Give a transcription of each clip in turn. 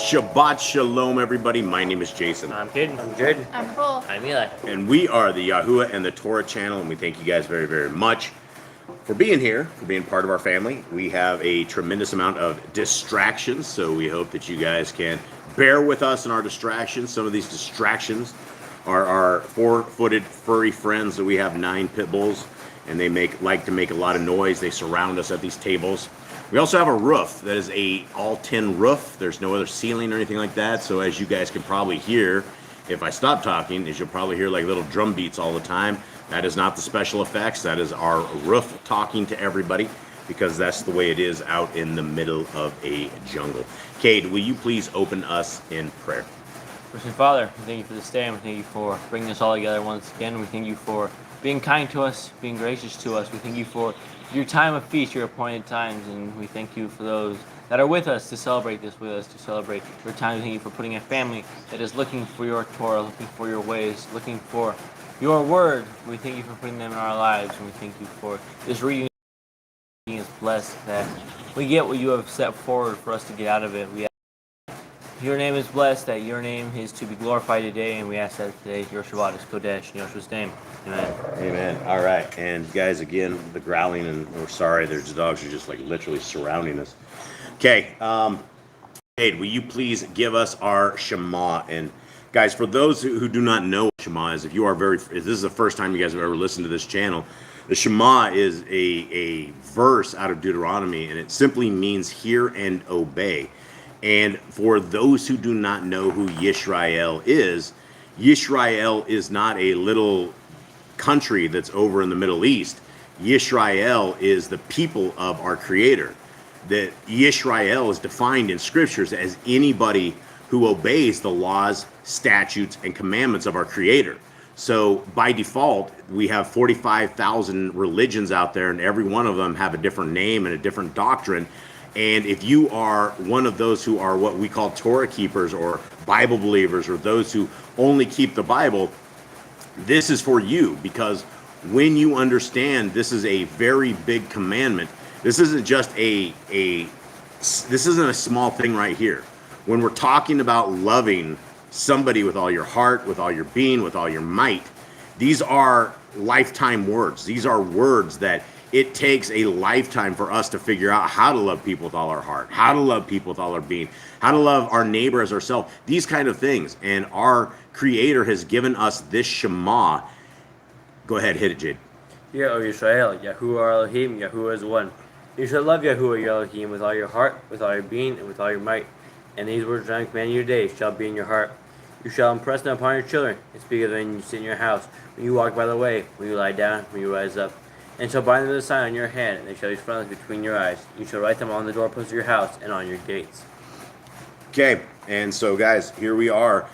Shabbat Shalom, everybody. My name is Jason. I'm Caden. I'm Jaden. I'm Cole. I'm Eli. And we are the 𝐤𝐄𝐄 and the Torah channel, and we thank you guys very, very much for being here, for being part of our family. We have a tremendous amount of distractions, so we hope that you guys can bear with us in our distractions. Some of these distractions are our four-footed furry friends that we have, 9 pit bulls, and they like to make a lot of noise. They surround us at these tables. We also have a roof that is a all-tin roof. There's no other ceiling or anything like that. So as you guys can probably hear, if I stop talking, is you'll probably hear like little drum beats all the time. That is not the special effects. That is our roof talking to everybody, because that's the way it is out in the middle of a jungle. Cade, will you please open us in prayer? First and Father, we thank you for this day, and we thank you for bringing us all together once again. We thank you for being kind to us, being gracious to us. We thank you for your time of feast, your appointed times, and we thank you for those that are with us to celebrate this with us, to celebrate your time. We thank you for putting a family that is looking for your Torah, looking for your ways, looking for your word. We thank you for putting them in our lives, and we thank you for this reading is blessed, that we get what you have set forward for us to get out of it. We ask your name is blessed, that your name is to be glorified today, and we ask that today your Shabbat is Kodesh in Yahshua's name. Amen. Amen. All right. And guys, again, the growling, and we're sorry, the dogs are just like literally surrounding us. Okay. Cade, will you please give us our Shema? And guys, for those who do not know what Shema is, if this is the first time you guys have ever listened to this channel, the Shema is a verse out of Deuteronomy, and it simply means hear and obey. And for those who do not know who Yisrael is not a little country that's over in the Middle East. Yisrael is the people of our Creator. That Yisrael is defined in scriptures as anybody who obeys the laws, statutes, and commandments of our Creator. So by default, we have 45,000 religions out there, and every one of them have a different name and a different doctrine. And if you are one of those who are what we call Torah keepers or Bible believers, or those who only keep the Bible, this is for you, because when you understand this is a very big commandment, this isn't just this isn't a small thing right here. When we're talking about loving somebody with all your heart, with all your being, with all your might, these are lifetime words. These are words that it takes a lifetime for us to figure out how to love people with all our heart, how to love people with all our being, how to love our neighbor as ourselves, these kind of things. And our Creator has given us this Shema. Go ahead, hit it, Jade. Hear, O Yisrael, Yahuwah Elohim, Yahuwah is one. You shall love Yahuwah your Elohim with all your heart, with all your being, and with all your might. And these words that I command you today shall be in your heart. You shall impress them upon your children, and speak of them when you sit in your house, when you walk by the way, when you lie down, when you rise up. And shall bind them as a sign on your hand, and they shall be frontlets between your eyes. You shall write them on the doorposts of your house and on your gates. Okay, and so guys, here we are.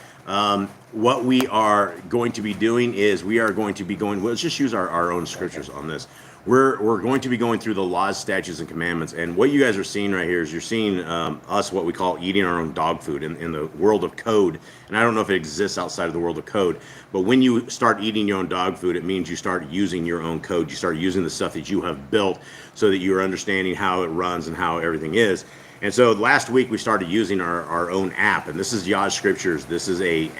What we are going to be doing is we are going to be going, let's just use our own scriptures on this. We're going to be going through the laws, statutes, and commandments. And what you guys are seeing right here is you're seeing us, what we call eating our own dog food in the world of code. And I don't know if it exists outside of the world of code, but when you start eating your own dog food, it means you start using your own code. You start using the stuff that you have built so that you're understanding how it runs and how everything is. And so last week we started using our own app, and this is Yah Scriptures. This is a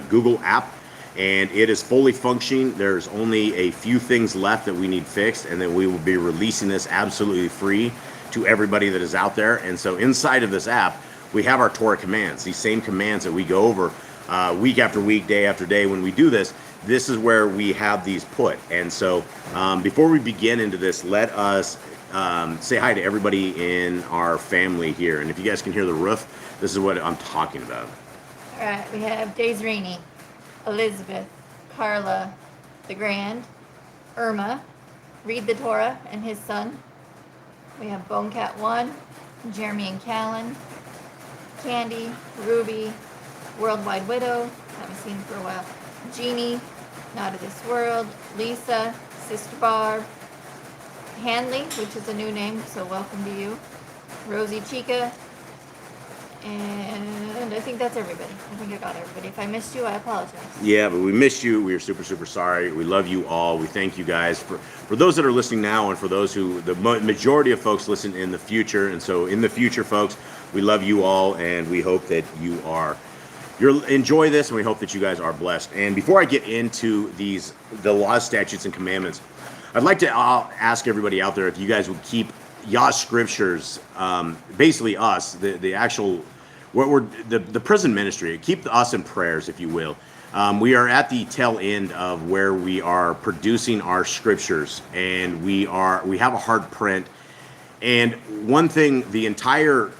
Google app, and it is fully functioning. There's only a few things left that we need fixed, and then we will be releasing this absolutely free to everybody that is out there. And so inside of this app, we have our Torah commands, these same commands that we go over week after week, day after day. When we do this, this is where we have these put. And so before we begin into this, let us say hi to everybody in our family here. And if you guys can hear the roof, this is what I'm talking about. All right, we have Days Rainey, Elizabeth, Carla, the Grand, Irma, Read the Torah and his son. We have Bonecat 1, Jeremy and Callan, Candy, Ruby, Worldwide Widow, haven't seen her for a while, Jeannie, Not of This World, Lisa, Sister Barb, Hanley, which is a new name, so welcome to you, Rosie Chica, And I think that's everybody. I think I got everybody. If I missed you, I apologize. Yeah, but we missed you. We are super, super sorry. We love you all. We thank you guys for those that are listening now, and for those who the majority of folks listen in the future. And so, in the future, folks, we love you all, and we hope that you'll enjoy this, and we hope that you guys are blessed. And before I get into the laws, statutes, and commandments, I'd like to ask everybody out there if you guys would keep Yah Scriptures, basically us, the actual, the prison ministry, keep us in prayers, if you will. We are at the tail end of where we are producing our scriptures, and we have a hard print. And one thing, the entire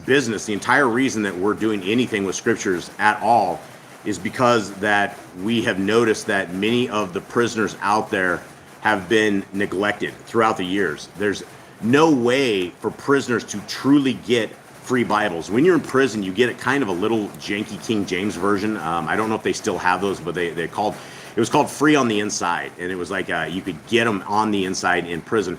business, the entire reason that we're doing anything with scriptures at all is because that we have noticed that many of the prisoners out there have been neglected throughout the years. There's no way for prisoners to truly get free Bibles. When you're in prison, you get kind of a little janky King James version. I don't know if they still have those, but it was called Free on the Inside, and it was like you could get them on the inside in prison.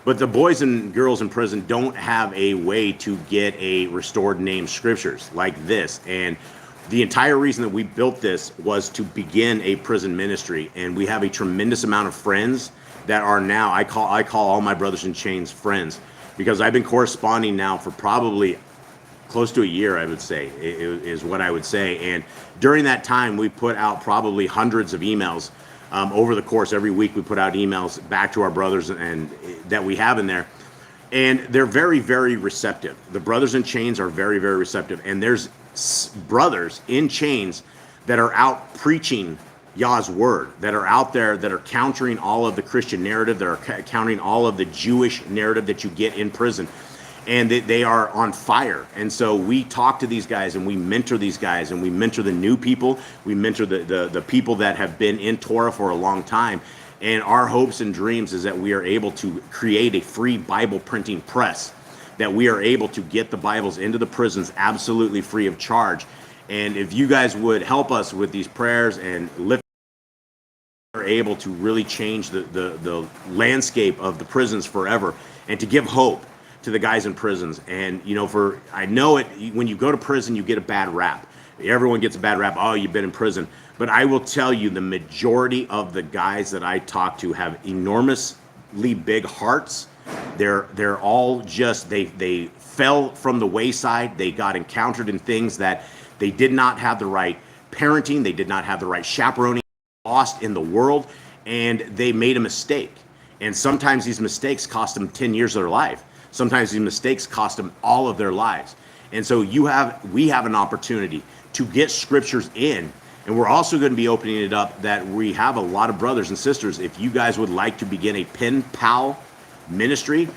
But the boys and girls in prison don't have a way to get a restored name scriptures like this. And the entire reason that we built this was to begin a prison ministry, and we have a tremendous amount of friends that are now, I call all my brothers in chains friends, because I've been corresponding now for probably close to a year, I would say, is what I would say. And during that time, we put out probably hundreds of emails over the course. Every week we put out emails back to our brothers and that we have in there. And they're very, very receptive. The brothers in chains are very, very receptive. And there's brothers in chains that are out preaching Yah's word, that are out there, that are countering all of the Christian narrative, that are countering all of the Jewish narrative that you get in prison. And they are on fire. And so we talk to these guys, and we mentor these guys, and we mentor the new people. We mentor the people that have been in Torah for a long time. And our hopes and dreams is that we are able to create a free Bible printing press, that we are able to get the Bibles into the prisons absolutely free of charge. And if you guys would help us with these prayers and lift, are able to really change the landscape of the prisons forever, and to give hope to the guys in prisons. And I know it, when you go to prison, you get a bad rap. Everyone gets a bad rap. Oh, you've been in prison. But I will tell you, the majority of the guys that I talk to have enormously big hearts. They're all just, they fell from the wayside. They got encountered in things that they did not have the right parenting. They did not have the right chaperoning. Lost in the world, and they made a mistake. And sometimes these mistakes cost them 10 years of their life. Sometimes these mistakes cost them all of their lives. And so we have an opportunity to get scriptures in. And we're also going to be opening it up that we have a lot of brothers and sisters. If you guys would like to begin a pen pal ministry,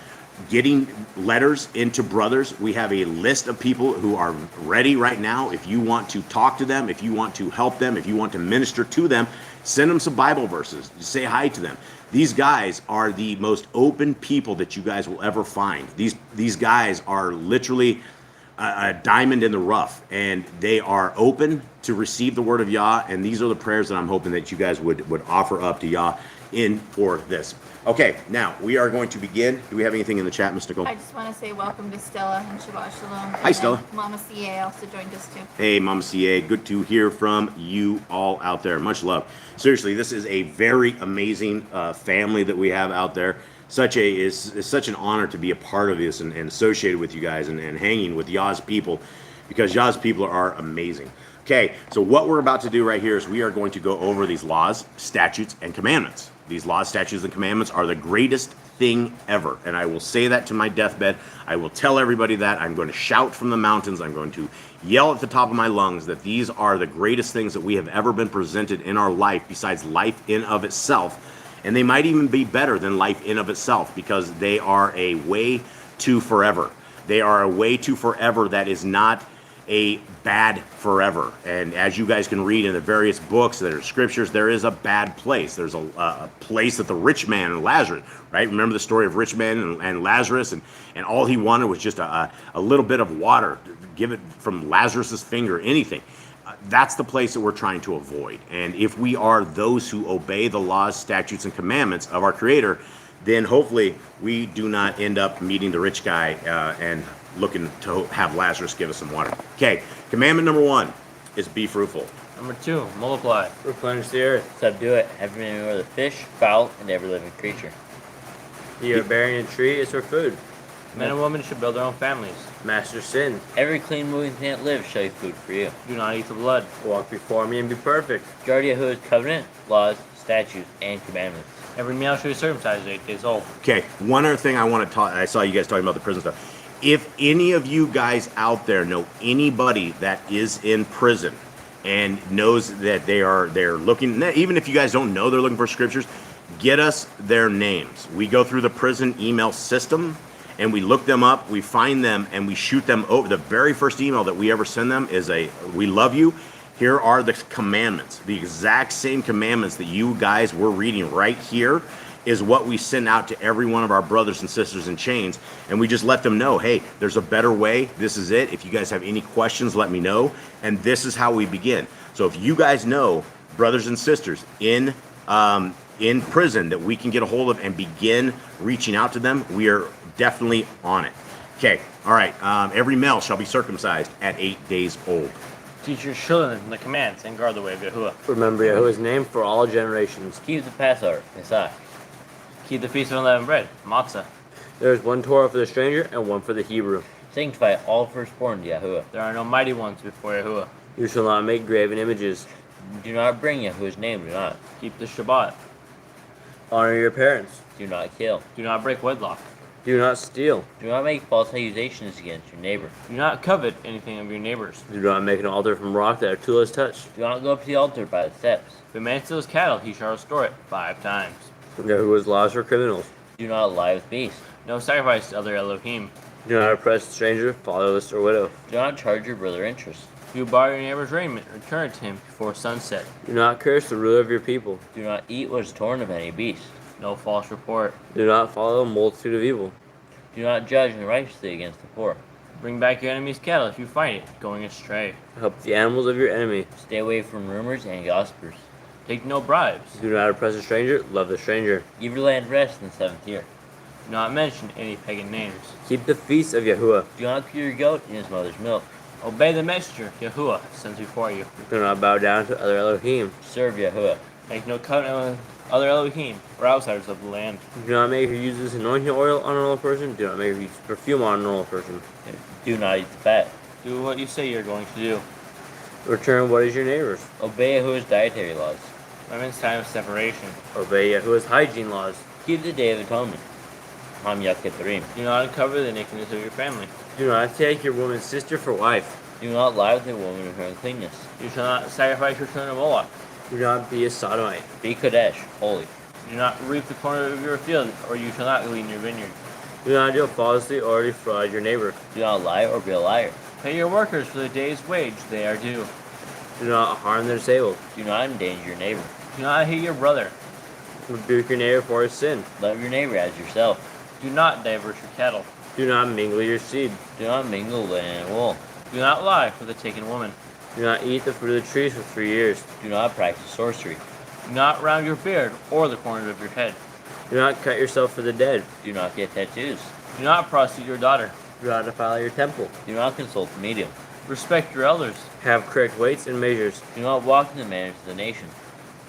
getting letters into brothers, we have a list of people who are ready right now. If you want to talk to them, if you want to help them, if you want to minister to them, send them some Bible verses. Say hi to them. These guys are the most open people that you guys will ever find. These guys are literally a diamond in the rough, and they are open to receive the word of Yah. And these are the prayers that I'm hoping that you guys would offer up to Yah in for this. Okay, now we are going to begin. Do we have anything in the chat, Ms. Nicole? I just want to say welcome to Stella and Shabbat Shalom. Hi, Stella. Mama CA also joined us too. Hey, Mama CA, good to hear from you all out there. Much love. Seriously, this is a very amazing family that we have out there. It's such an honor to be a part of this and associated with you guys and hanging with Yah's people, because Yah's people are amazing. Okay, so what we're about to do right here is we are going to go over these laws, statutes, and commandments. These laws, statutes, and commandments are the greatest thing ever. And I will say that to my deathbed. I will tell everybody that. I'm going to shout from the mountains. I'm going to yell at the top of my lungs that these are the greatest things that we have ever been presented in our life, besides life in of itself. And they might even be better than life in of itself, because they are a way to forever. They are a way to forever that is not a bad forever. And as you guys can read in the various books that are scriptures, there is a bad place. There's a place that the rich man and Lazarus, right? Remember the story of rich man and Lazarus, and all he wanted was just a little bit of water, give it from Lazarus's finger, anything. That's the place that we're trying to avoid. And if we are those who obey the laws, statutes, and commandments of our Creator, then hopefully we do not end up meeting the rich guy and looking to have Lazarus give us some water. Okay, commandment number 1 is be fruitful. Number 2, multiply. Replenish the earth. Subdue it. Have dominion over the fish, fowl, and every living creature. The year of bearing a tree is for food. Men and women should build their own families. Master sin. Every clean moving thing that lives shall be food for you. Do not eat the blood. Walk before me and be perfect. Guard Yahuwah's covenant, laws, statutes, and commandments. Every male should be circumcised 8 days old. Okay, one other thing I want to talk. I saw you guys talking about the prison stuff. If any of you guys out there know anybody that is in prison and knows that they're looking, even if you guys don't know they're looking for scriptures, get us their names. We go through the prison email system and we look them up, we find them, and we shoot them over. The very first email that we ever send them is we love you. Here are the commandments. The exact same commandments that you guys were reading right here is what we send out to every one of our brothers and sisters in chains. And we just let them know, hey, there's a better way. This is it. If you guys have any questions, let me know. And this is how we begin. So if you guys know brothers and sisters in prison that we can get a hold of and begin reaching out to them, we are definitely on it. Okay. All right. Every male shall be circumcised at 8 days old. Teach your children the commands and guard the way of Yahuwah. Remember Yahuwah's name for all generations. Keep the Passover, Pesach. Keep the Feast of Unleavened Bread, Matzah. There is one Torah for the stranger and one for the Hebrew. Sanctify all firstborn to Yahuwah. There are no mighty ones before Yahuwah. You shall not make graven images. Do not bring Yahuwah's name, do not. Keep the Shabbat. Honor your parents. Do not kill. Do not break wedlock. Do not steal. Do not make false accusations against your neighbor. Do not covet anything of your neighbor's. Do not make an altar from rock that a tool has touched. Do not go up to the altar by the steps. If a man steals cattle, he shall restore it 5 times. Yahuwah's laws for criminals. Do not lie with beasts. No sacrifice to other Elohim. Do not oppress a stranger, fatherless, or widow. Do not charge your brother interest. If you borrow your neighbor's raiment, return it to him before sunset. Do not curse the ruler of your people. Do not eat what is torn of any beast. No false report. Do not follow a multitude of evil. Do not judge unrighteously against the poor. Bring back your enemy's cattle if you find it going astray. Help the animals of your enemy. Stay away from rumors and gossipers. Take no bribes. Do not oppress a stranger, love the stranger. Give your land rest in the 7th year. Do not mention any pagan names. Keep the feast of Yahuwah. Do not kill your goat in his mother's milk. Obey the messenger Yahuwah sends before you. Do not bow down to other Elohim. Serve Yahuwah. Make no covenant with other Elohim or outsiders of the land. Do not make her use this anointing oil on a normal person. Do not make her use perfume on a normal person. Do not eat the fat. Do what you say you're going to do. Return what is your neighbor's. Obey Yahuwah's dietary laws. Women's time of separation. Obey Yahuwah's hygiene laws. Keep the Day of Atonement. Ham Yaketrim. Do not uncover the nakedness of your family. Do not take your woman's sister for wife. Do not lie with a woman of her uncleanness. You shall not sacrifice your children of Moloch. Do not be a sodomite. Be Kodesh, holy. Do not reap the corner of your field, or you shall not glean your vineyard. Do not deal falsely or defraud your neighbor. Do not lie or be a liar. Pay your workers for the day's wage they are due. Do not harm the disabled. Do not endanger your neighbor. Do not hate your brother. Rebuke your neighbor for his sin. Love your neighbor as yourself. Do not divert your cattle. Do not mingle your seed. Do not mingle linen and wool. Do not lie with a taken woman. Do not eat the fruit of the trees for 3 years. Do not practice sorcery. Do not round your beard or the corners of your head. Do not cut yourself for the dead. Do not get tattoos. Do not prostitute your daughter. Do not defile your temple. Do not consult the medium. Respect your elders. Have correct weights and measures. Do not walk in the manners of the nation.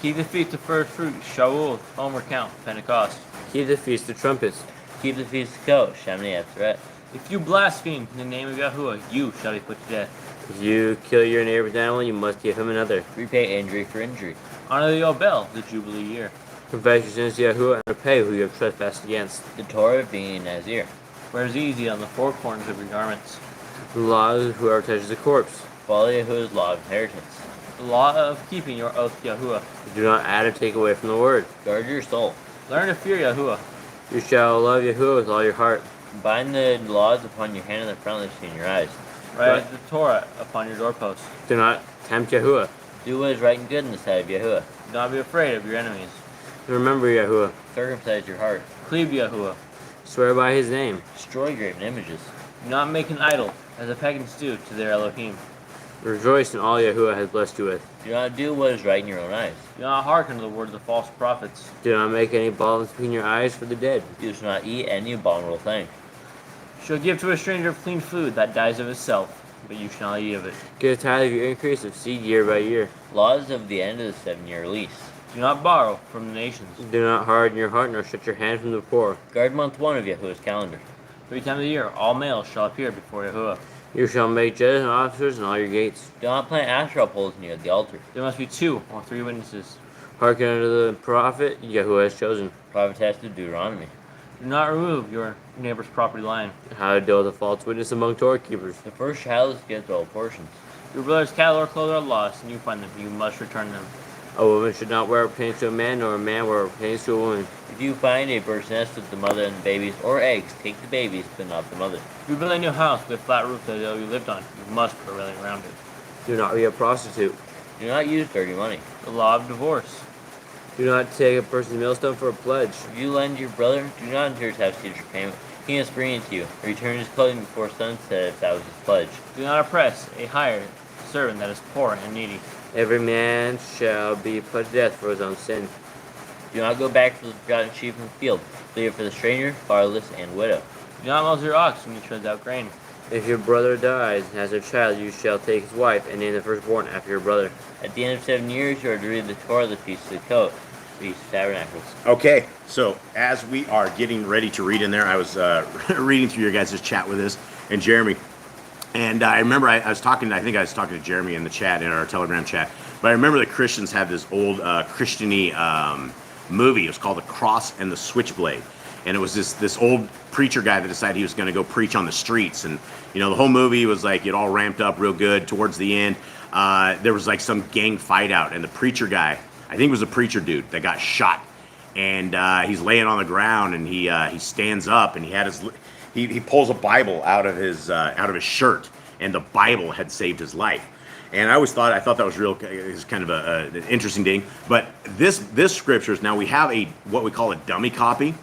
Keep the feast of first fruit, Shavuot, Omer Count, Pentecost. Keep the feast of trumpets. Keep the feast of Ko, Shemini Atzeret. If you blaspheme in the name of Yahuwah, you shall be put to death. If you kill your neighbor's animal, you must give him another. Repay injury for injury. Honor the Yobel, the Jubilee year. Confess your sins to Yahuwah and repay who you have trespassed against. The Torah of being a Nazir. Wear easy on the 4 corners of your garments. The law of whoever touches a corpse. Follow Yahuwah's law of inheritance. The law of keeping your oath to Yahuwah. Do not add or take away from the word. Guard your soul. Learn to fear Yahuwah. You shall love Yahuwah with all your heart. Bind the laws upon your hand and the frontlets in your eyes. Write the Torah upon your doorposts. Do not tempt Yahuwah. Do what is right and good in the sight of Yahuwah. Do not be afraid of your enemies. Remember Yahuwah. Circumcise your heart. Cleave to Yahuwah. Swear by his name. Destroy graven images. Do not make an idol, as the pagans do to their Elohim. Rejoice in all Yahuwah has blessed you with. Do not do what is right in your own eyes. Do not hearken to the words of false prophets. Do not make any balls between your eyes for the dead. You shall not eat any abominable thing. You shall give to a stranger clean food that dies of itself, but you shall not eat of it. Give a tithe of your increase of seed year by year. Laws of the end of the 7-year lease. Do not borrow from the nations. Do not harden your heart nor shut your hand from the poor. Guard month 1 of Yahuwah's calendar. 3 times a year, all males shall appear before Yahuwah. You shall make judges and officers in all your gates. Do not plant Asherah poles near the altar. There must be 2 or 3 witnesses. Hearken unto the prophet Yahuwah has chosen. Prophetess of Deuteronomy. Do not remove your neighbor's property line. How to deal with a false witness among Torah keepers. The first child is against all portions. Your brother's cattle or clothes are lost, and you find them. You must return them. A woman should not wear what pertains to a man, nor a man wear what pertains to a woman. If you find a bird's nest with the mother and the babies, or eggs, take the babies, but not the mother. If you build a new house with a flat roof that you lived on, you must put a railing around it. Do not be a prostitute. Do not use dirty money. The law of divorce. Do not take a person's millstone for a pledge. If you lend your brother, do not enter his house to get your payment. He must bring it to you. Return his clothing before sunset if that was his pledge. Do not oppress a hired servant that is poor and needy. Every man shall be put to death for his own sin. Do not go back for the forgotten sheep in the field. Leave it for the stranger, fatherless, and widow. Do not muzzle your ox when you tread out grain. If your brother dies and has a child, you shall take his wife and name the firstborn after your brother. At the end of 7 years, you are to read the Torah, the Feast of the Coat, Feast of Tabernacles. Okay, so as we are getting ready to read in there, I was reading through your guys' chat with us and Jeremy. And I remember I was talking to Jeremy in the chat, in our Telegram chat. But I remember the Christians had this old Christian-y movie. It was called The Cross and the Switchblade. And it was this old preacher guy that decided he was going to go preach on the streets. And, you know, the whole movie was like, it all ramped up real good. Towards the end, there was like some gang fight out. And the preacher guy, I think it was a preacher dude, that got shot. And he's laying on the ground, and he stands up, and he had his... He pulls a Bible out of his shirt, and the Bible had saved his life. And I thought that was it was kind of an interesting thing. But this scriptures, now we have what we call a dummy copy,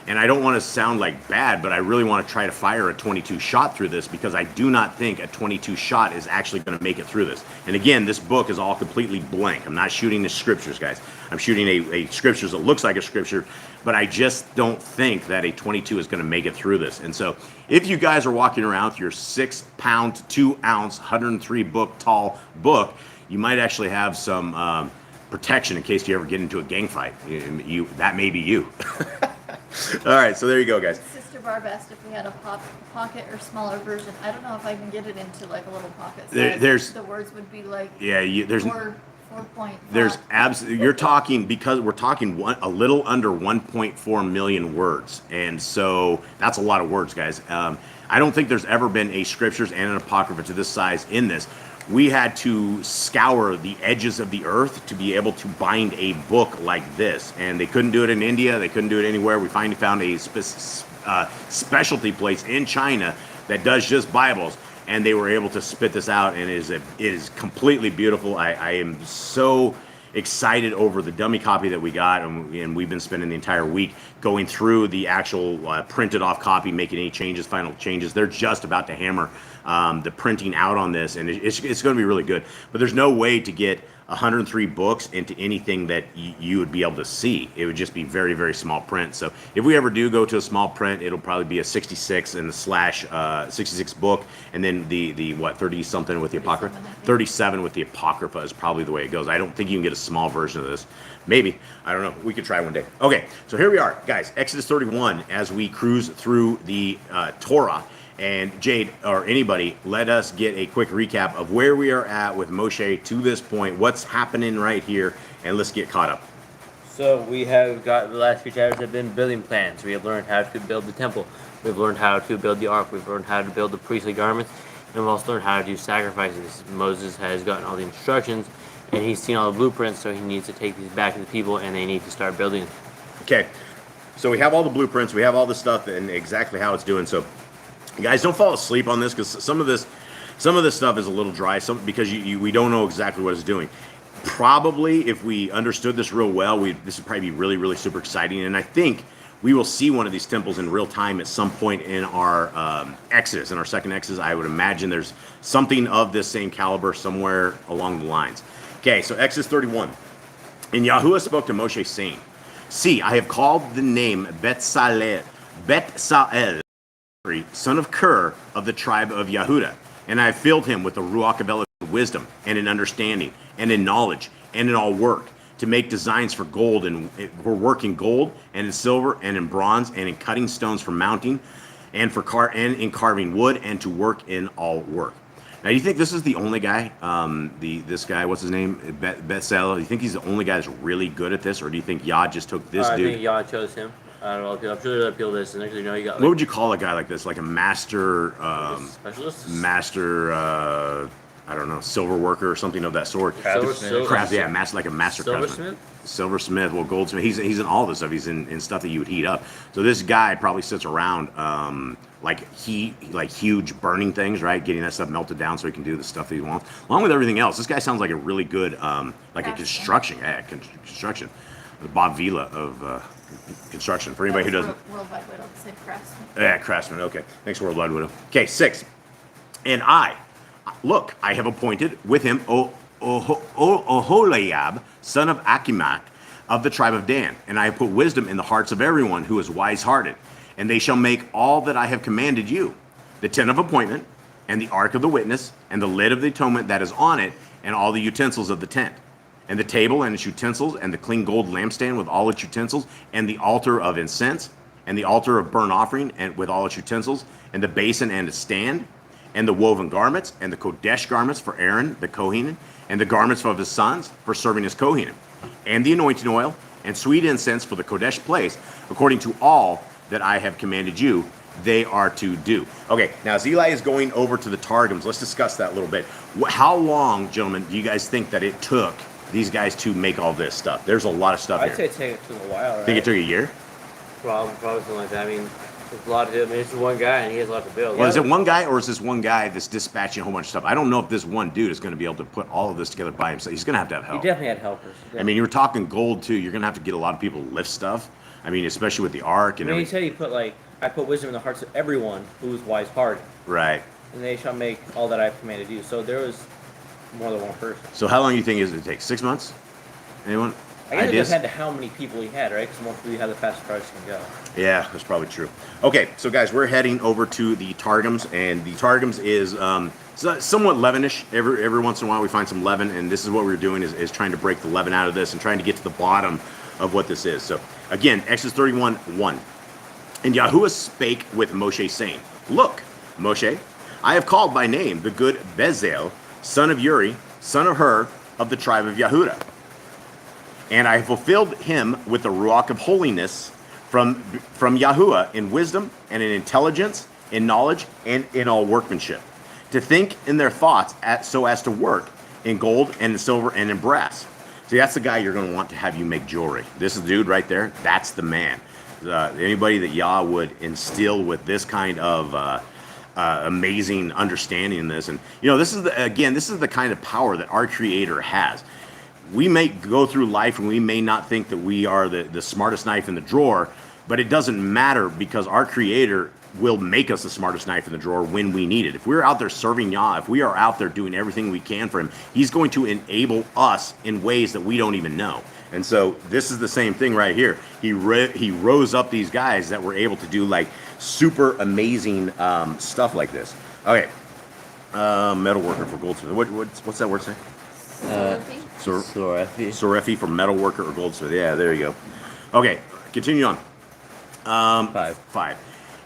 and I don't want to sound like bad, but I really want to try to fire a 22 shot through this, because I do not think a 22 shot is actually going to make it through this. And again, this book is all completely blank. I'm not shooting the scriptures, guys. I'm shooting a scriptures that looks like a scripture, but I just don't think that a 22 is going to make it through this. And so if you guys are walking around with your 6-pound, 2-ounce, 103 book tall book, you might actually have some protection in case you ever get into a gang fight. That may be you. All right, so there you go, guys. Sister Barb asked if we had a pocket or smaller version. I don't know if I can get it into like a little pocket size. There's the words would be like there's 4.5. There's absolutely, you're talking, because we're talking a little under 1.4 million words, and so that's a lot of words, guys. I don't think there's ever been a scriptures and an apocrypha to this size in this. We had to scour the edges of the earth to be able to bind a book like this, and they couldn't do it in India. They couldn't do it anywhere. We finally found a specialty place in China that does just Bibles, and they were able to spit this out, and it is completely beautiful. I am so excited over the dummy copy that we got, and we've been spending the entire week going through the actual printed off copy, making any changes, final changes. They're just about to hammer the printing out on this, and it's going to be really good. But there's no way to get 103 books into anything that you would be able to see. It would just be very, very small print. So if we ever do go to a small print, it'll probably be a 66 and the slash 66 book, and then the what, 30 something with the Apocrypha? 37 with the Apocrypha is probably the way it goes. I don't think you can get a small version of this. Maybe. I don't know. We could try one day. Okay, so here we are, guys. Exodus 31, as we cruise through the Torah. And Jade, or anybody, let us get a quick recap of where we are at with Moshe to this point, what's happening right here, and let's get caught up. So we have got, the last few chapters have been building plans. We have learned how to build the temple. We've learned how to build the ark. We've learned how to build the priestly garments. And we've also learned how to do sacrifices. Moses has gotten all the instructions, and he's seen all the blueprints, so he needs to take these back to the people, and they need to start building. Okay, so we have all the blueprints, we have all the stuff and exactly how it's doing. So guys, don't fall asleep on this, because some of this stuff is a little dry, because we don't know exactly what it's doing. Probably, if we understood this real well, this would probably be really, really super exciting. And I think we will see one of these temples in real time at some point in our Exodus, in our second Exodus. I would imagine there's something of this same caliber somewhere along the lines. Okay, so Exodus 31. And Yahuwah spoke to Moshe, saying, See, I have called the name Betsalel, son of Ker, of the tribe of Yehudah, and I have filled him with the Ruach of wisdom, and in understanding, and in knowledge, and in all work, to make designs for gold, and for work in gold, and in silver, and in bronze, and in cutting stones for mounting, and in carving wood, and to work in all work. Now, do you think this is the only guy, this guy, what's his name, Bezalel? Do you think he's the only guy that's really good at this, or do you think Yah just took this dude? I think Yah chose him. I don't know. I'm sure there are people that actually you got. What would you call a guy like this? Like a master, specialist? Master, I don't know, silver worker or something of that sort. Yeah, master, like a master craftsman. Silversmith, well, goldsmith. He's in all this stuff. He's in stuff that you would heat up. So this guy probably sits around like huge burning things, right? Getting that stuff melted down so he can do the stuff that he wants. Along with everything else, this guy sounds like a really good like a construction. Construction. The Bob Vila of construction. For anybody who doesn't. Worldwide Widow said craftsman. Yeah, craftsman. Okay, thanks, Worldwide Widow. Okay, 6. And I have appointed with him Oholiab, son of 𝐤𝐄𝐄, of the tribe of Dan, and I have put wisdom in the hearts of everyone who is wise-hearted, and they shall make all that I have commanded you, the tent of appointment, and the ark of the witness, and the lid of the atonement that is on it, and all the utensils of the tent, and the table and its utensils, and the clean gold lampstand with all its utensils, and the altar of incense, and the altar of burnt offering, and with all its utensils, and the basin and its stand, and the woven garments, and the Kodesh garments for Aaron the Kohen, and the garments of his sons for serving as Kohanim, and the anointing oil, and sweet incense for the Kodesh place, according to all that I have commanded you, they are to do. Okay, now as Eli is going over to the Targums, let's discuss that a little bit. How long, gentlemen, do you guys think that it took these guys to make all this stuff? There's a lot of stuff I'd here. say it took a while, right? Think it took a year? Probably something like that. I mean, there's a lot of it. I mean, it's one guy, and he has a lot to build. Well, is it one guy, or is this one guy that's dispatching a whole bunch of stuff? I don't know if this one dude is going to be able to put all of this together by himself. He's going to have help. He definitely had helpers. I mean, you were talking gold, too. You're going to have to get a lot of people to lift stuff. I mean, especially with the ark and he said he put, I put wisdom in the hearts of everyone who is wise-hearted. Right. And they shall make all that I have commanded you. So there was more than one person. So how long do you think it take? 6 months? Anyone? I guess it depends on how many people he had, right? Because the more people you have, the faster cars can go. Yeah, that's probably true. Okay, so guys, we're heading over to the Targums, and the Targums is somewhat leavenish. Every once in a while we find some leaven, and this is what we're doing is trying to break the leaven out of this and trying to get to the bottom of what this is. So again, Exodus 31:1. And Yahuwah spake with Moshe, saying, Look, Moshe, I have called by name the good Bezalel, son of Uri, son of Hur, of the tribe of Yehudah. And I have fulfilled him with the Ruach of holiness from Yahuwah in wisdom and in intelligence, in knowledge, and in all workmanship, to think in their thoughts so as to work in gold and in silver and in brass. See, that's the guy you're going to want to have you make jewelry. This is the dude right there. That's the man. Anybody that Yah would instill with this kind of amazing understanding in this. And, this is the kind of power that our Creator has. We may go through life and we may not think that we are the smartest knife in the drawer, but it doesn't matter because our Creator will make us the smartest knife in the drawer when we need it. If we're out there serving Yah, if we are out there doing everything we can for Him, He's going to enable us in ways that we don't even know. And so this is the same thing right here. He rose up these guys that were able to do super amazing stuff like this. Okay, metal worker for goldsmith. What's that word say? Sorefi for metal worker or goldsmith. Yeah, there you go. Okay, continue on. 5.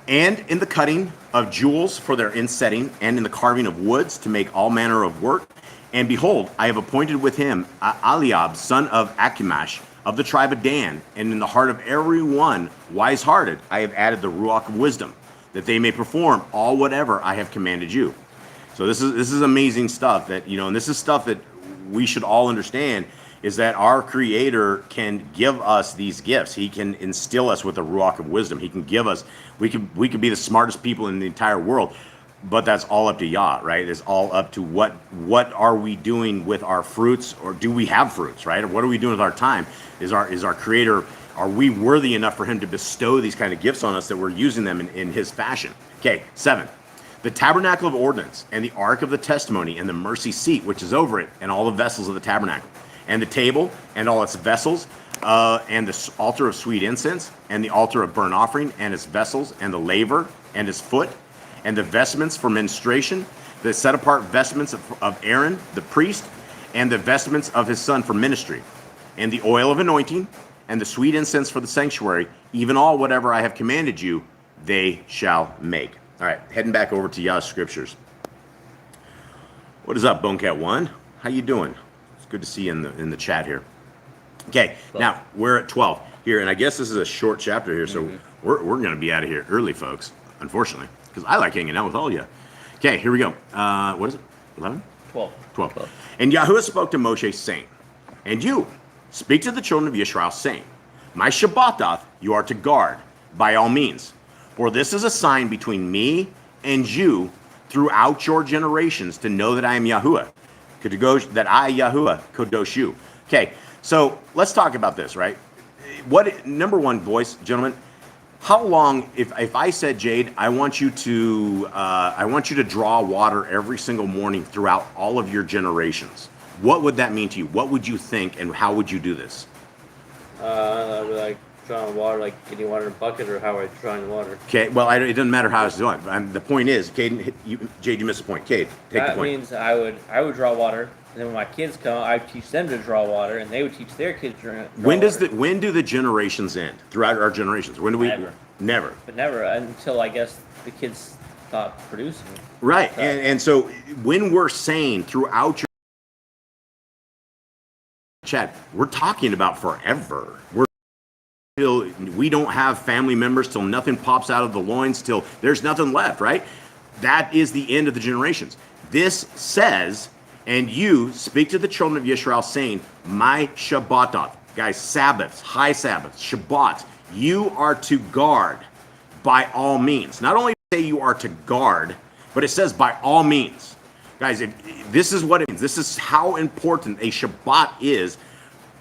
And in the cutting of jewels for their insetting, and in the carving of woods to make all manner of work. And behold, I have appointed with him Eliab, son of 𝐤𝐄𝐄, of the tribe of Dan, and in the heart of every one wise-hearted I have added the Ruach of wisdom, that they may perform all whatever I have commanded you. So this is amazing stuff that, and this is stuff that we should all understand, is that our Creator can give us these gifts. He can instill us with a Ruach of wisdom. He can give us, we could be the smartest people in the entire world, but that's all up to Yah, right? It's all up to what are we doing with our fruits, or do we have fruits, right? Or what are we doing with our time? Is our Creator Are we worthy enough for him to bestow these kind of gifts on us that we're using them in his fashion? Okay, 7. The tabernacle of ordinance and the ark of the testimony and the mercy seat, which is over it, and all the vessels of the tabernacle, and the table and all its vessels, and the altar of sweet incense, and the altar of burnt offering, and its vessels, and the laver, and his foot, and the vestments for ministration, the set apart vestments of Aaron, the priest, and the vestments of his son for ministry, and the oil of anointing, and the sweet incense for the sanctuary, even all whatever I have commanded you, they shall make. All right, heading back over to Yah Scriptures. What is up, Bonecat One? How you doing? It's good to see you in the chat here. Okay, now we're at 12 here, and I guess this is a short chapter here, so we're going to be out of here early, folks, unfortunately, because I like hanging out with all of you. Okay, here we go. What is it? 11? 12. 12. And Yahuwah spoke to Moshe, saying, and you, speak to the children of Israel, saying, my Shabbathoth you are to guard by all means. For this is a sign between me and you throughout your generations to know that I am Yahuwah, that I, Yahuwah, Kodosh you. Okay, so let's talk about this, right? Number one, boys, gentlemen, how long, if I said, Jade, I want you to draw water every single morning throughout all of your generations, what would that mean to you? What would you think, and how would you do this? I would like drawing water, like getting water in a bucket, or how I drawing water. Okay, well, it doesn't matter how it's doing. The point is, Jade, you missed the point. Cade, take the point. That means I would draw water, and then when my kids come, I teach them to draw water, and they would teach their kids to draw water. When do the generations end? Throughout our generations, when do we? Never. But never until I guess the kids stop producing. Right, and so when we're saying throughout your chat, we're talking about forever. We don't have family members till nothing pops out of the loins, till there's nothing left, right? That is the end of the generations. This says, and you speak to the children of Israel, saying, my Shabbatot, guys, Sabbaths, high Sabbaths, Shabbats, you are to guard by all means. Not only say you are to guard, but it says by all means. Guys, this is what it means. This is how important a Shabbat is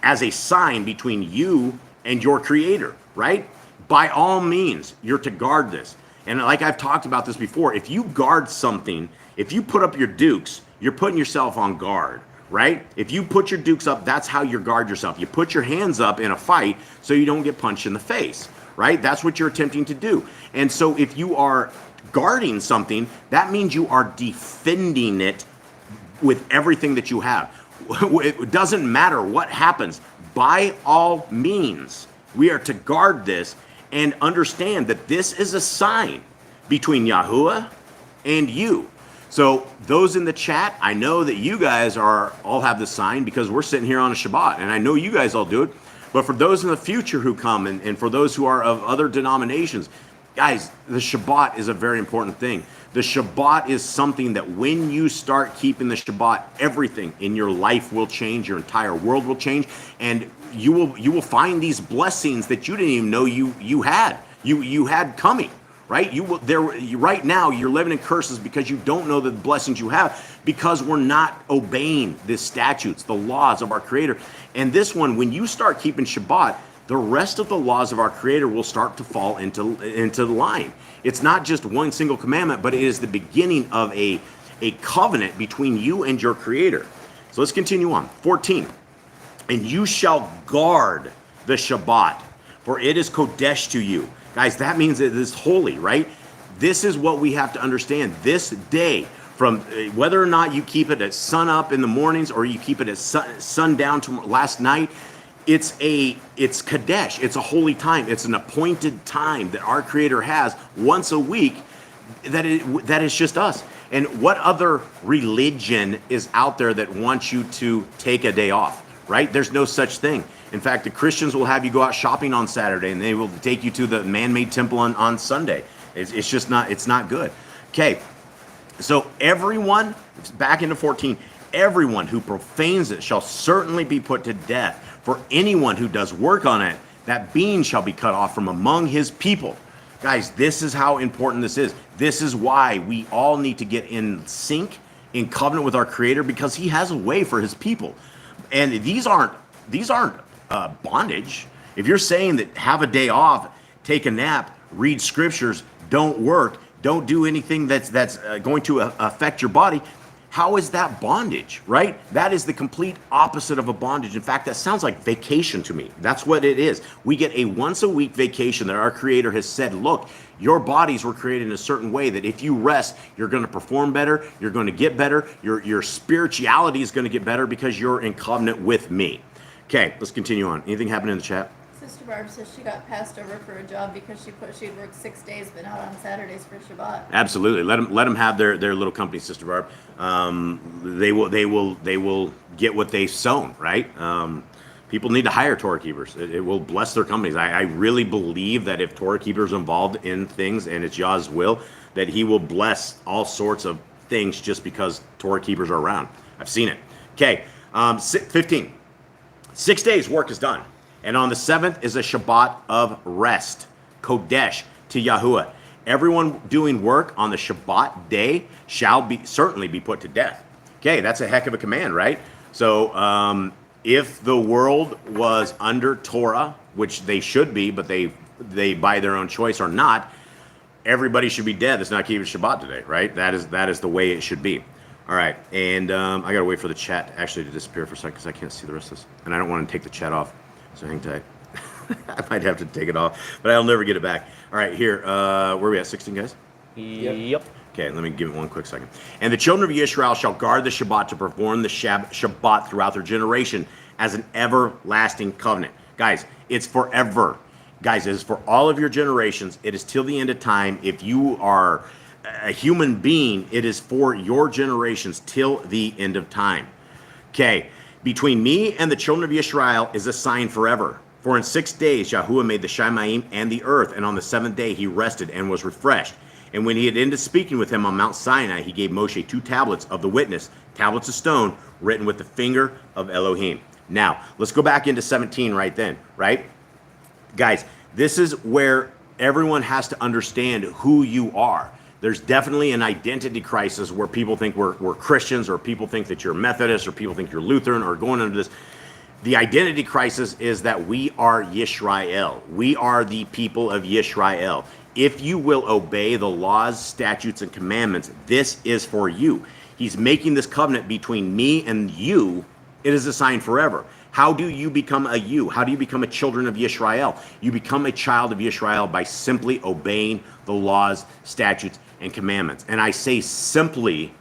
as a sign between you and your Creator, right? By all means, you're to guard this. And like I've talked about this before, if you guard something, if you put up your dukes, you're putting yourself on guard, right? If you put your dukes up, that's how you guard yourself. You put your hands up in a fight so you don't get punched in the face, right? That's what you're attempting to do. And so if you are guarding something, that means you are defending it with everything that you have. It doesn't matter what happens. By all means, we are to guard this and understand that this is a sign between Yahuwah and you. So those in the chat, I know that you guys all have the sign because we're sitting here on a Shabbat, and I know you guys all do it. But for those in the future who come, and for those who are of other denominations, guys, the Shabbat is a very important thing. The Shabbat is something that when you start keeping the Shabbat, everything in your life will change. Your entire world will change, and you will find these blessings that you didn't even know you had coming. Right? Right now you're living in curses because you don't know the blessings you have, because we're not obeying the statutes, the laws of our Creator. And this one, when you start keeping Shabbat, the rest of the laws of our Creator will start to fall into line. It's not just one single commandment, but it is the beginning of a covenant between you and your Creator. So let's continue on. 14. And you shall guard the Shabbat, for it is Kodesh to you. Guys, that means it is holy, right? This is what we have to understand. This day, from whether or not you keep it at sun up in the mornings or you keep it at sundown to last night, it's Kadesh. It's a holy time. It's an appointed time that our Creator has once a week that is just us. And what other religion is out there that wants you to take a day off, right? There's no such thing. In fact, the Christians will have you go out shopping on Saturday, and they will take you to the man-made temple on Sunday. It's just not, it's not good. Okay, so everyone, back into 14, everyone who profanes it shall certainly be put to death. For anyone who does work on it, that being shall be cut off from among his people. Guys, this is how important this is. This is why we all need to get in sync, in covenant with our Creator, because He has a way for His people. And these aren't bondage. If you're saying that have a day off, take a nap, read scriptures, don't work, don't do anything that's going to affect your body, how is that bondage, right? That is the complete opposite of a bondage. In fact, that sounds like vacation to me. That's what it is. We get a once a week vacation that our Creator has said, look, your bodies were created in a certain way that if you rest, you're going to perform better, you're going to get better, your spirituality is going to get better because you're in covenant with me. Okay, let's continue on. Anything happen in the chat? Sister Barb says she got passed over for a job because she'd worked 6 days but not on Saturdays for Shabbat. Absolutely. Let them have their little company, Sister Barb. They will get what they've sown, right? People need to hire Torah keepers. It will bless their companies. I really believe that if Torah keepers are involved in things and it's Yah's will, that He will bless all sorts of things just because Torah keepers are around. I've seen it. Okay, 15. 6 days work is done. And on the 7th is a Shabbat of rest, Kodesh to Yahuwah. Everyone doing work on the Shabbat day shall certainly be put to death. Okay, that's a heck of a command, right? So if the world was under Torah, which they should be, but they by their own choice are not, everybody should be dead that's not keeping Shabbat today, right? That is the way it should be. All right, and I gotta wait for the chat actually to disappear for a second because I can't see the rest of this, and I don't want to take the chat off. So hang tight. I might have to take it off, but I'll never get it back. All right, here. Where are we at? 16 guys? Yep. Okay, let me give it one quick second. And the children of Israel shall guard the Shabbat to perform the Shabbat throughout their generation as an everlasting covenant. Guys, it's forever. Guys, it is for all of your generations. It is till the end of time. If you are a human being, it is for your generations till the end of time. Okay. Between me and the children of Israel is a sign forever. For in 6 days Yahuwah made the Shamayim and the earth, and on the 7th day he rested and was refreshed. And when he had ended speaking with him on Mount Sinai, he gave Moshe 2 tablets of the witness, tablets of stone, written with the finger of Elohim. Now, let's go back into 17 right then, right? Guys, this is where everyone has to understand who you are. There's definitely an identity crisis where people think we're Christians, or people think that you're Methodist, or people think you're Lutheran, or going under this. The identity crisis is that we are Yisrael. We are the people of Yisrael. If you will obey the laws, statutes, and commandments, this is for you. He's making this covenant between me and you. It is a sign forever. How do you become a you? How do you become a children of Yisrael? You become a child of Yisrael by simply obeying the laws, statutes, and commandments. And I say simply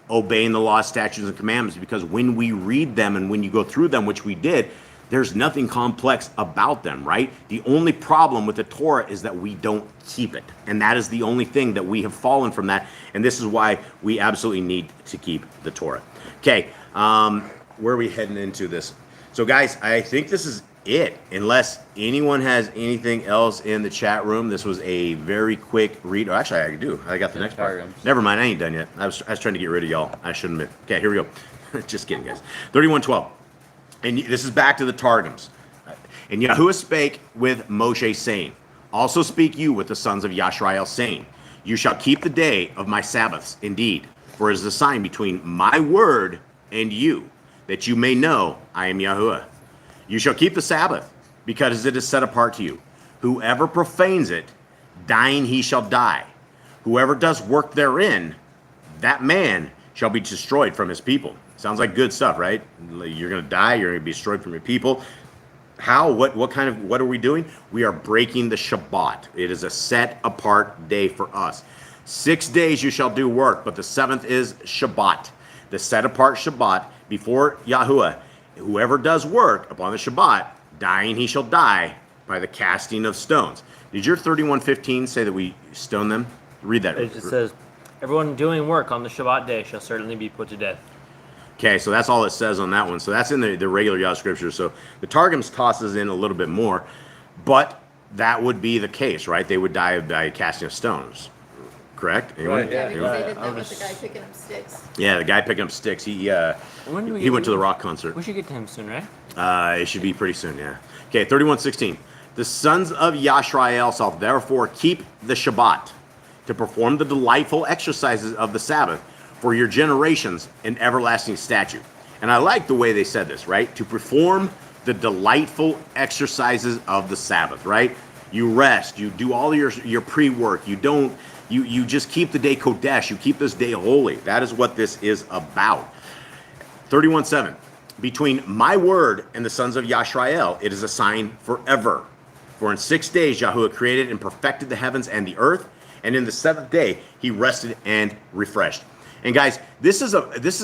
obeying the laws, statutes, and commandments because when we read them and when you go through them, which we did, there's nothing complex about them, right? The only problem with the Torah is that we don't keep it. And that is the only thing that we have fallen from that. And this is why we absolutely need to keep the Torah. Okay, where are we heading into this? So guys, I think this is it. Unless anyone has anything else in the chat room, this was a very quick read. Oh, actually, I do. I got the next part. Never mind, I ain't done yet. I was trying to get rid of y'all. I shouldn't have been. Okay, here we go. Just kidding, guys. 31:12. And this is back to the Targums. And Yahuwah spake with Moshe, saying, also speak you with the sons of Yashrael, saying, you shall keep the day of my Sabbaths, indeed, for it is a sign between my word and you, that you may know I am Yahuwah. You shall keep the Sabbath, because it is set apart to you. Whoever profanes it, dying he shall die. Whoever does work therein, that man shall be destroyed from his people. Sounds like good stuff, right? You're going to die. You're going to be destroyed from your people. How? What are we doing? We are breaking the Shabbat. It is a set apart day for us. 6 days you shall do work, but the 7th is Shabbat. The set apart Shabbat before Yahuwah. Whoever does work upon the Shabbat, dying he shall die by the casting of stones. Did your 31:15 say that we stone them? Read that. It just says, everyone doing work on the Shabbat day shall certainly be put to death. Okay, so that's all it says on that one. So that's in the regular Yah Scriptures. So the Targums tosses in a little bit more, but that would be the case, right? They would die by casting of stones. Correct? Anyone? Right, yeah. Because they did that with the guy picking up sticks. Yeah, the guy picking up sticks. He When he went to the rock concert. We should get to him soon, right? It should be pretty soon, yeah. Okay, 31:16. The sons of Yashrael shall therefore keep the Shabbat to perform the delightful exercises of the Sabbath for your generations, an everlasting statute. And I like the way they said this, right? To perform the delightful exercises of the Sabbath, right? You rest, you do all your pre-work, you just keep the day Kodesh, you keep this day holy. That is what this is about. 31:7. Between my word and the sons of Yashrael, it is a sign forever. For in 6 days Yahuwah created and perfected the heavens and the earth, and in the seventh day he rested and refreshed. And guys, this is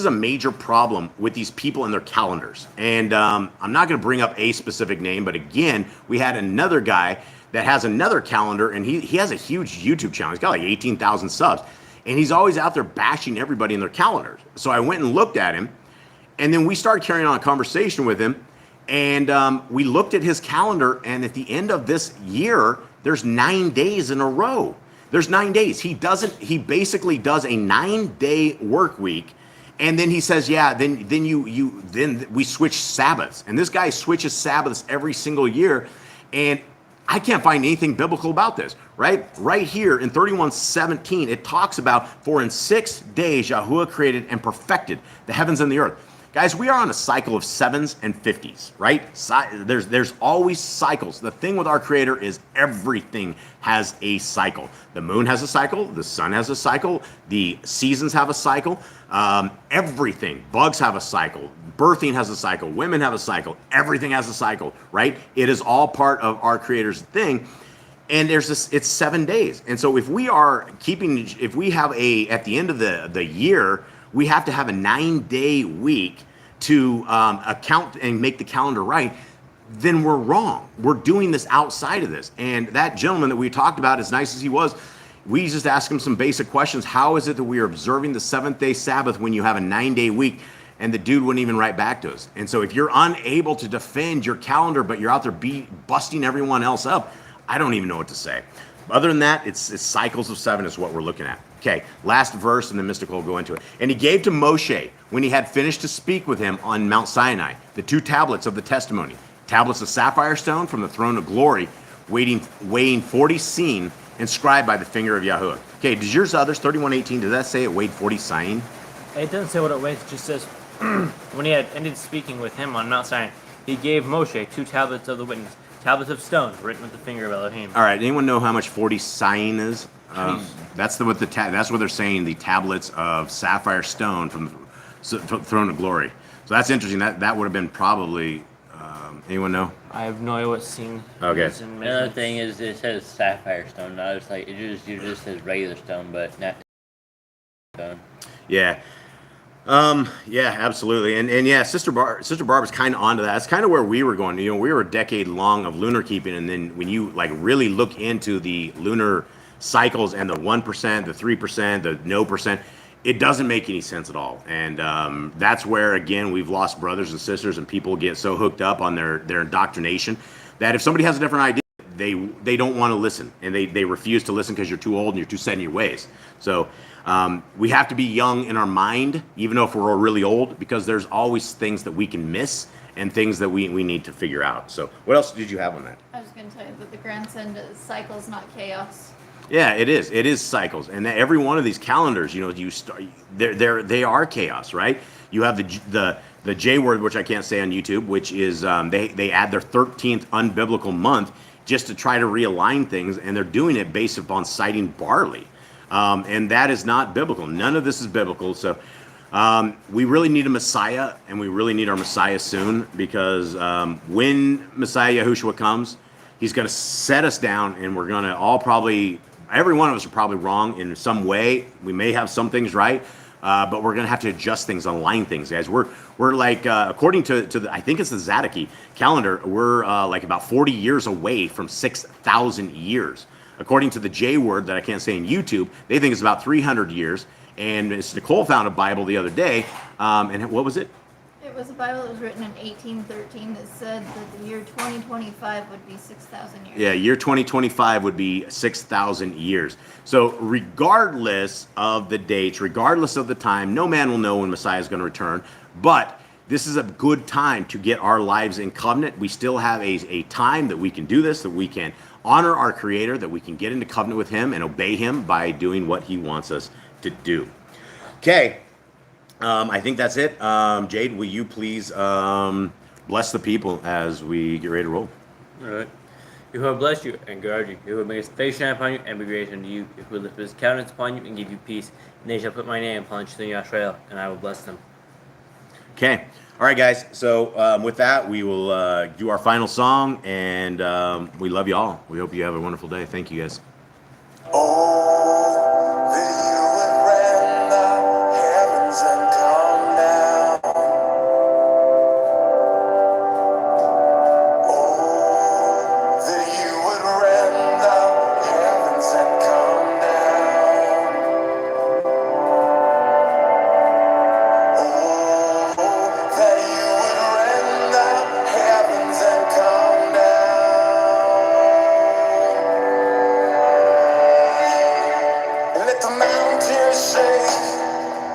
a major problem with these people and their calendars. And I'm not going to bring up a specific name, but again, we had another guy that has another calendar, and he has a huge YouTube channel. He's got like 18,000 subs, and he's always out there bashing everybody in their calendars. So I went and looked at him, and then we started carrying on a conversation with him, and we looked at his calendar, and at the end of this year, there's 9 days in a row. There's 9 days. He basically does a 9-day work week, and then he says, yeah, then we switch Sabbaths. And this guy switches Sabbaths every single year, and I can't find anything biblical about this, right? Right here in 31:17, it talks about, for in 6 days Yahuwah created and perfected the heavens and the earth. Guys, we are on a cycle of 7s and 50s, right? There's always cycles. The thing with our Creator is everything has a cycle. The moon has a cycle. The sun has a cycle. The seasons have a cycle. Everything. Bugs have a cycle. Birthing has a cycle. Women have a cycle. Everything has a cycle, right? It is all part of our Creator's thing. And it's 7 days. And so if we have at the end of the year, we have to have a 9-day week to account and make the calendar right, then we're wrong. We're doing this outside of this. And that gentleman that we talked about, as nice as he was, we just asked him some basic questions. How is it that we are observing the 7th-day Sabbath when you have a 9-day week? And the dude wouldn't even write back to us. And so if you're unable to defend your calendar, but you're out there busting everyone else up, I don't even know what to say. Other than that, it's cycles of 7 is what we're looking at. Okay, last verse, and then Mystical will go into it. And he gave to Moshe, when he had finished to speak with him on Mount Sinai, the 2 tablets of the testimony, tablets of sapphire stone from the throne of glory, weighing 40 seahim, inscribed by the finger of Yahuwah. Okay, does yours others, 31:18, does that say it weighed 40 seahim? It doesn't say what it weighs. It just says, when he had ended speaking with him on Mount Sinai, he gave Moshe 2 tablets of the witness, tablets of stone, written with the finger of Elohim. All right, anyone know how much 40 seahim is? That's what they're saying, the tablets of sapphire stone from the throne of glory. So that's interesting. That would have been probably, anyone know? I have no idea what scene. Okay. Another thing is it says sapphire stone. Not just like it just says regular stone, but not stone. Yeah. Yeah, absolutely. And yeah, Sister Barbara's kind of onto that. That's kind of where we were going. You know, we were a decade long of lunar keeping, and then when you like really look into the lunar cycles and the 1%, the 3%, the no percent, it doesn't make any sense at all. And that's where, again, we've lost brothers and sisters, and people get so hooked up on their indoctrination that if somebody has a different idea, they don't want to listen, and they refuse to listen because you're too old and you're too set in your ways. So we have to be young in our mind, even though if we're really old, because there's always things that we can miss and things that we need to figure out. So what else did you have on that? I was going to tell you that the grandson does cycles, not chaos. Yeah, it is. It is cycles, and every one of these calendars, you know, they are chaos, right? You have the J word, which I can't say on YouTube, which is they add their 13th unbiblical month just to try to realign things, and they're doing it based upon citing barley, and that is not biblical. None of this is biblical. So we really need a Messiah, and we really need our Messiah soon, because when Messiah Yahushua comes, he's going to set us down, and we're going to all every one of us are probably wrong in some way. We may have some things right, but we're going to have to adjust things, align things, guys. We're like, according to the, I think it's the Zadiki calendar, we're like about 40 years away from 6,000 years. According to the J word that I can't say in YouTube, they think it's about 300 years. And Miss Nicole found a Bible the other day, and what was it? It was a Bible that was written in 1813 that said that the year 2025 would be 6,000 years. Yeah, year 2025 would be 6,000 years. So regardless of the dates, regardless of the time, no man will know when Messiah is going to return. But this is a good time to get our lives in covenant. We still have a time that we can do this, that we can honor our Creator, that we can get into covenant with Him and obey Him by doing what He wants us to do. Okay. I think that's it. Jade, will you please bless the people as we get ready to roll. All right. Yahuwah bless you and guard you. Yahuwah make his face shine upon you and be gracious unto you. Yahuwah lift his countenance upon you and give you peace. And they shall put my name upon Yahshua, and I will bless them. Okay. All right, guys. So with that, we will do our final song, and we love you all. We hope you have a wonderful day. Thank you, guys. Oh, that you would rend the heavens and come down. Oh, that you would rend the heavens and come down. Oh, that you would rend the heavens and come down. Let the mountains shake,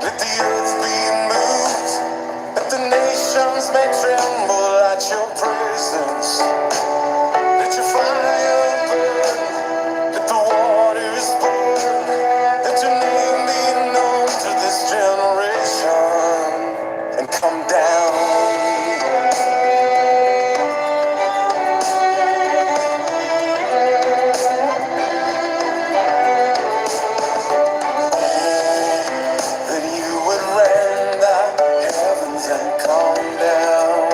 let the earth be moved, let the nations may tremble at your presence. Let your fire burn, let the waters burn, let your name be known to this generation, and come down. That you would rend the heavens and come down.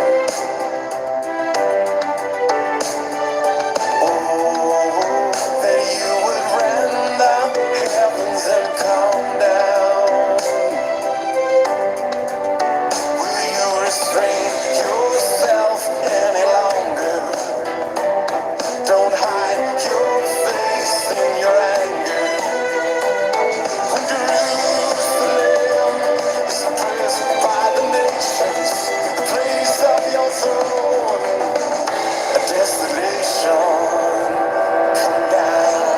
Oh, that you would rend the heavens and come down. Will you restrain yourself any longer? Don't hide your face in your anger. Jerusalem is oppressed by the nations, the place of your throne, a desolation. Come down.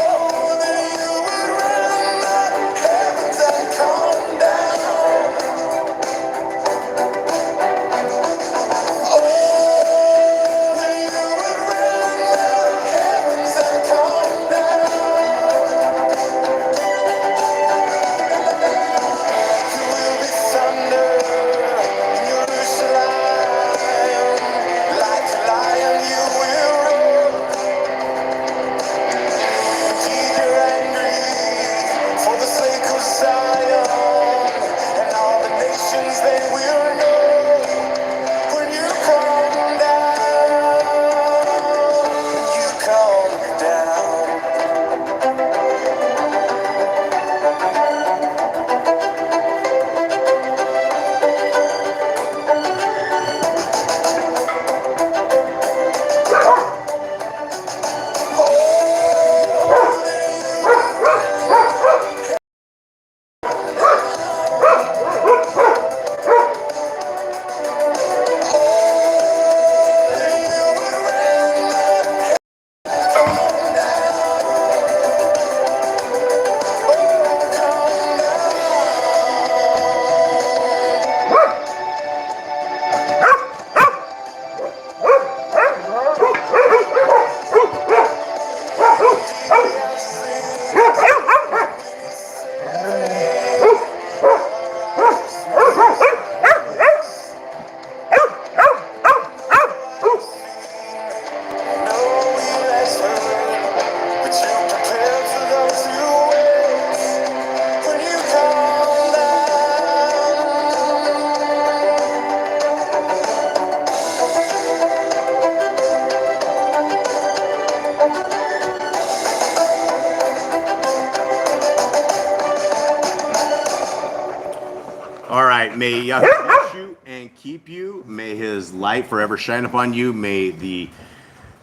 Oh, that you would rend the heavens and come down. Oh, that you would rend the heavens and come down. You will be thunder in Jerusalem. Like a lion you will roar. Indeed you're angry for the sake of Zion. And all the nations they will know when you come down. When you come down. All right. May Yahweh bless you and keep you. May his light forever shine upon you. May the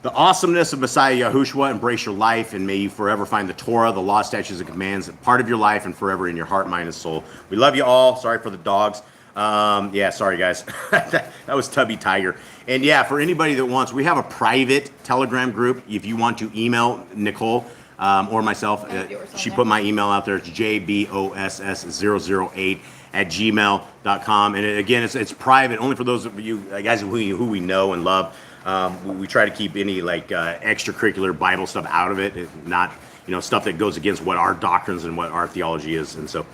awesomeness of Messiah Yahushua embrace your life, and may you forever find the Torah, the law, statutes, and commands part of your life and forever in your heart, mind, and soul. We love you all. Sorry for the dogs. Yeah, sorry, guys. that was Tubby Tiger. And yeah, for anybody that wants, we have a private Telegram group. If you want to email Nicole or myself, she put my email out there. It's jboss008@gmail.com. And again, it's private, only for those of you guys who we know and love. We try to keep any like extracurricular Bible stuff out of it, not stuff that goes against what our doctrines and what our theology is. And so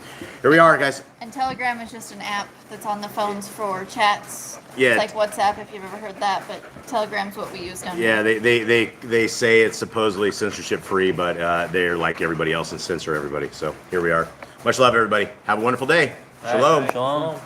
here we are, guys. And Telegram is just an app that's on the phones for chats. Yeah. It's like WhatsApp, if you've ever heard that, but Telegram's what we use down Yeah, here. they say it's supposedly censorship free, but they're like everybody else and censor everybody. So here we are. Much love, everybody. Have a wonderful day. Shalom. Shalom.